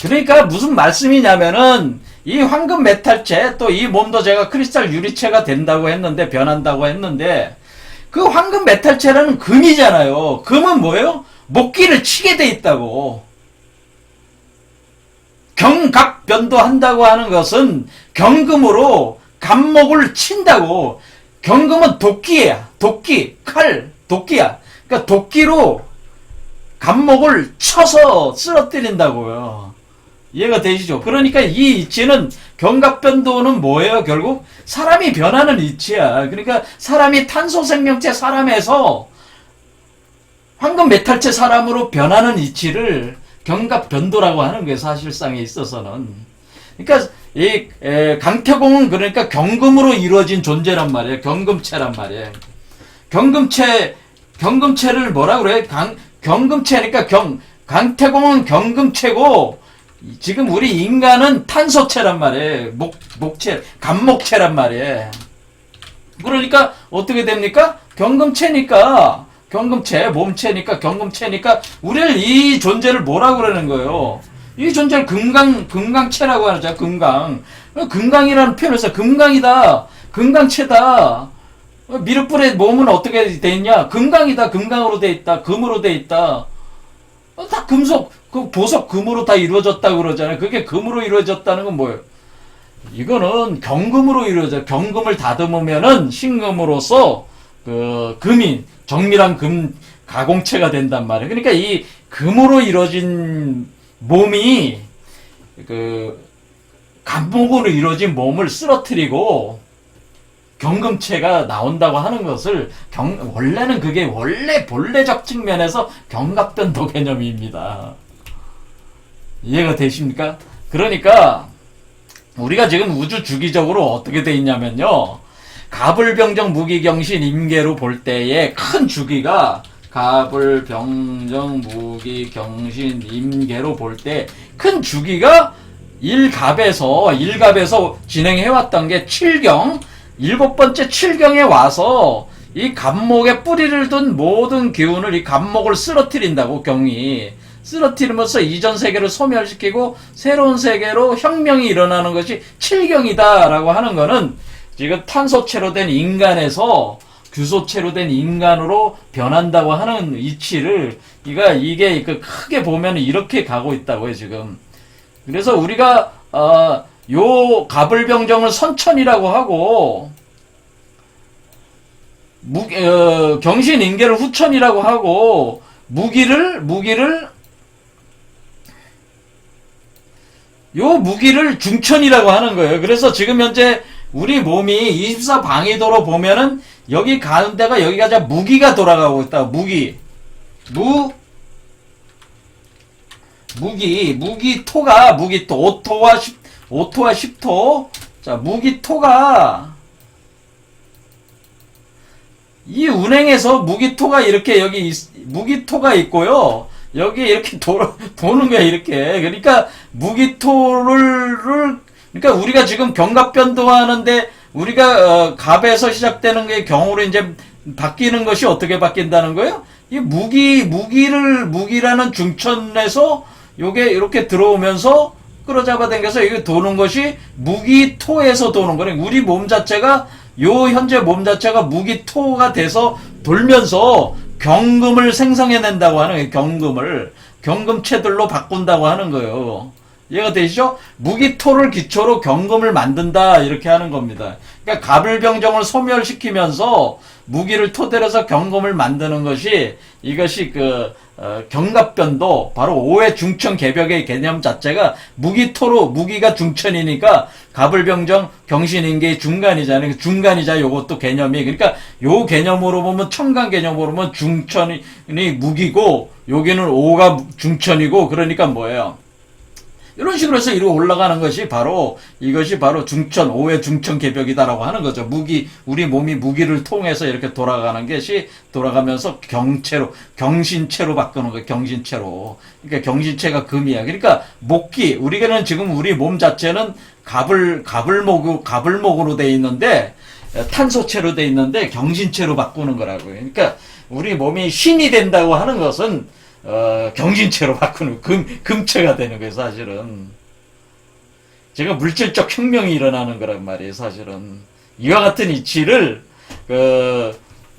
그러니까 무슨 말씀이냐면은, 이 황금 메탈체, 또 이 몸도 제가 크리스탈 유리체가 된다고 했는데, 변한다고 했는데, 그 황금 메탈체라는 금이잖아요. 금은 뭐예요? 목기를 치게 돼 있다고. 경갑변도한다고 하는 것은 경금으로 간목을 친다고. 경금은 도끼야. 도끼야. 그러니까 도끼로 간목을 쳐서 쓰러뜨린다고요. 이해가 되시죠? 그러니까 이 이치는, 경갑변도는 뭐예요? 결국 사람이 변하는 이치야. 그러니까 사람이 탄소 생명체 사람에서 황금 메탈체 사람으로 변하는 이치를 경갑변도라고 하는 게 사실상에 있어서는. 그러니까 강태공은 그러니까 경금으로 이루어진 존재란 말이에요. 경금체란 말이에요. 경금체를 뭐라 그래? 경금체니까 강태공은 경금체고, 지금 우리 인간은 탄소체란 말이에요. 간목체란 말이에요. 그러니까 어떻게 됩니까? 몸체니까 경금체니까 우리를, 이 존재를 뭐라고 그러는 거예요? 이 존재를 금강체라고 하죠. 금강이라는 표현을 써요. 금강이다. 금강체다. 미륵불의 몸은 어떻게 돼 있냐? 금강이다. 금강으로 돼 있다. 금으로 돼 있다. 다 금속, 보석 금으로 다 이루어졌다고 그러잖아요. 그게 금으로 이루어졌다는 건 뭐예요? 이거는 경금으로 이루어져. 경금을 다듬으면은 신금으로서 금이, 정밀한 금 가공체가 된단 말이에요. 그러니까 이 금으로 이루어진 몸이, 갑목으로 이루어진 몸을 쓰러뜨리고, 경금체가 나온다고 하는 것을, 원래는 그게 본래적 측면에서 경갑변도 개념입니다. 이해가 되십니까? 그러니까, 우리가 지금 우주 주기적으로 어떻게 돼 있냐면요. 갑을병정 무기경신 임계로 볼 때의 큰 주기가 갑을병정 무기경신 임계로 볼 때 큰 주기가 일갑에서 진행해왔던 게 7경, 7번째 7경에 와서 이 갑목에 뿌리를 둔 모든 기운을 이 갑목을 쓰러뜨린다고, 경이. 쓰러뜨리면서 이전 세계를 소멸시키고 새로운 세계로 혁명이 일어나는 것이 7경이다라고 하는 거는 지금 탄소체로 된 인간에서 규소체로 된 인간으로 변한다고 하는 이치를, 이게 크게 보면 이렇게 가고 있다고요, 지금. 그래서 우리가, 요 갑을병정을 선천이라고 하고, 경신인계를 후천이라고 하고, 무기를 중천이라고 하는 거예요. 그래서 지금 현재 우리 몸이 24방위도로 보면은 여기 가는 데가, 여기가 자 무기가 돌아가고 있다. 무기토가, 오토와 10토. 자, 무기토가, 이 운행에서 무기토가 이렇게 무기토가 있고요. 여기 이렇게 도는 거야, 이렇게. 그러니까, 그러니까 우리가 지금 경갑변도 하는데, 우리가, 갑에서 시작되는 게 경으로 이제 바뀌는 것이 어떻게 바뀐다는 거예요? 이 무기라는 중천에서 요게 이렇게 들어오면서 끌어잡아당겨서 이게 도는 것이 무기토에서 도는 거네. 우리 몸 자체가, 현재 몸 자체가 무기토가 돼서 돌면서 경금을 생성해낸다고 하는 거예요. 경금체들로 바꾼다고 하는 거예요. 이해가 되시죠? 무기토를 기초로 경금을 만든다, 이렇게 하는 겁니다. 그러니까 갑을병정을 소멸시키면서 무기를 토대로 해서 경금을 만드는 것이, 이것이 경갑변도, 바로 5회 중천 개벽의 개념 자체가 무기가 중천이니까 갑을병정 경신인계의 중간이잖아요. 중간이자 요것도 개념이. 그러니까 요 개념으로 보면, 천간 개념으로 보면 중천이 무기고, 여기는 5가 중천이고, 그러니까 뭐예요? 이런 식으로 해서 이리로 올라가는 것이 이것이 바로 중천, 5회 중천 개벽이다라고 하는 거죠. 우리 몸이 무기를 통해서 이렇게 돌아가는 것이, 돌아가면서 경신체로 바꾸는 거예요. 경신체로. 그러니까 경신체가 금이야. 그러니까 우리는 지금 우리 몸 자체는 갑을목으로 돼 있는데, 탄소체로 돼 있는데, 경신체로 바꾸는 거라고요. 그러니까 우리 몸이 신이 된다고 하는 것은, 경신체로 바꾸는, 금체가 되는 거예요, 사실은. 제가 물질적 혁명이 일어나는 거란 말이에요, 사실은. 이와 같은 이치를,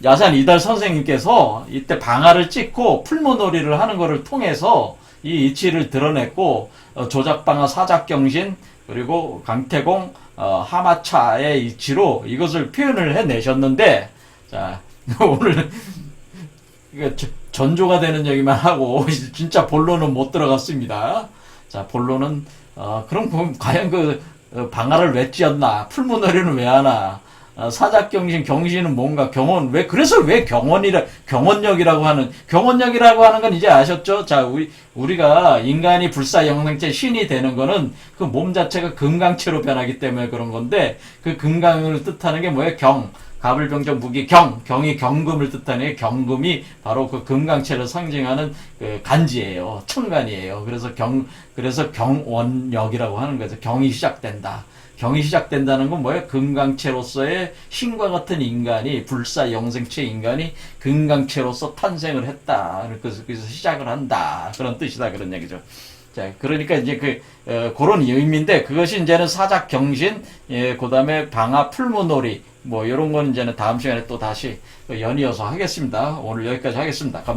야산 이달 선생님께서 이때 방아를 찍고 풀무놀이를 하는 것을 통해서 이 이치를 드러냈고, 조작방아 사작경신, 그리고 강태공, 하마차의 이치로 이것을 표현을 해내셨는데, 자, 오늘, 전조가 되는 얘기만 하고 진짜 본론은 못 들어갔습니다. 자, 본론은 그럼 과연 방아를 왜 찧었나? 풀무놀이는 왜 하나? 사작경신, 경신은 뭔가? 그래서 왜 경원력이라고 하는 건 이제 아셨죠? 자, 우리가 인간이 불사영생체 신이 되는 거는 그 몸 자체가 금강체로 변하기 때문에 그런 건데, 그 금강을 뜻하는 게 뭐예요? 갑을병정 무기 경이 경금을 뜻하는, 경금이 바로 그 금강체를 상징하는 간지예요. 천간이에요. 그래서 경원력이라고 하는 거죠. 경이 시작된다는 건 뭐예요? 금강체로서의 신과 같은 인간이, 불사 영생체 인간이 금강체로서 탄생을 했다. 그래서 시작을 한다. 그런 뜻이다. 그런 얘기죠. 자, 그러니까 이제 그런 의미인데, 그것이 이제는 사작 경신, 그 다음에 방아 풀무놀이, 요런 건 이제는 다음 시간에 또 다시 연이어서 하겠습니다. 오늘 여기까지 하겠습니다.